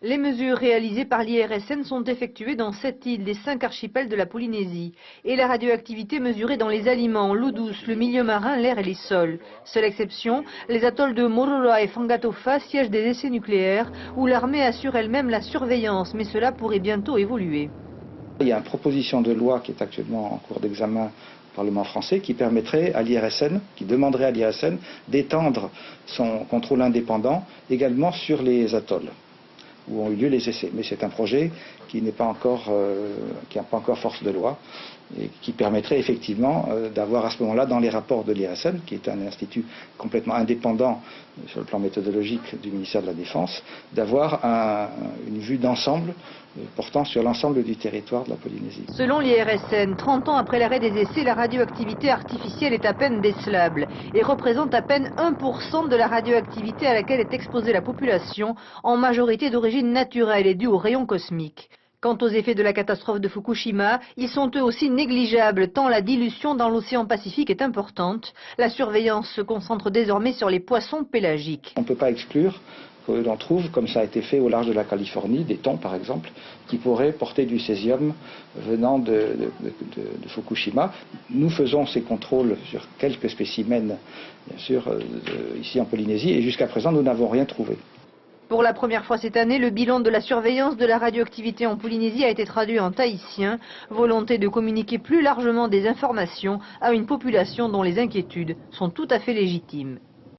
Les mesures réalisées par l'IRSN sont effectuées dans 7 îles des 5 archipels de la Polynésie. Et la radioactivité mesurée dans les aliments, l'eau douce, le milieu marin, l'air et les sols. Seule exception, les atolls de Moruroa et Whangatofa, siègent des essais nucléaires, où l'armée assure elle-même la surveillance, mais cela pourrait bientôt évoluer. Il y a une proposition de loi qui est actuellement en cours d'examen au Parlement français qui permettrait à l'IRSN, qui demanderait à l'IRSN d'étendre son contrôle indépendant également sur les atolls où ont eu lieu les essais. Mais c'est un projet qui n'a pas encore force de loi et qui permettrait effectivement d'avoir à ce moment-là dans les rapports de l'IRSN, qui est un institut complètement indépendant sur le plan méthodologique du ministère de la Défense, d'avoir une vue d'ensemble portant sur l'ensemble du territoire de la Polynésie. Selon l'IRSN, 30 ans après l'arrêt des essais, la radioactivité artificielle est à peine décelable et représente à peine 1% de la radioactivité à laquelle est exposée la population, en majorité d'origine naturelle et due aux rayons cosmiques. Quant aux effets de la catastrophe de Fukushima, ils sont eux aussi négligeables tant la dilution dans l'océan Pacifique est importante. La surveillance se concentre désormais sur les poissons pélagiques. On ne peut pas exclure que l'on trouve, comme ça a été fait au large de la Californie, des thons par exemple, qui pourraient porter du césium venant de Fukushima. Nous faisons ces contrôles sur quelques spécimens, bien sûr, ici en Polynésie, et jusqu'à présent nous n'avons rien trouvé. Pour la première fois cette année, le bilan de la surveillance de la radioactivité en Polynésie a été traduit en tahitien, volonté de communiquer plus largement des informations à une population dont les inquiétudes sont tout à fait légitimes.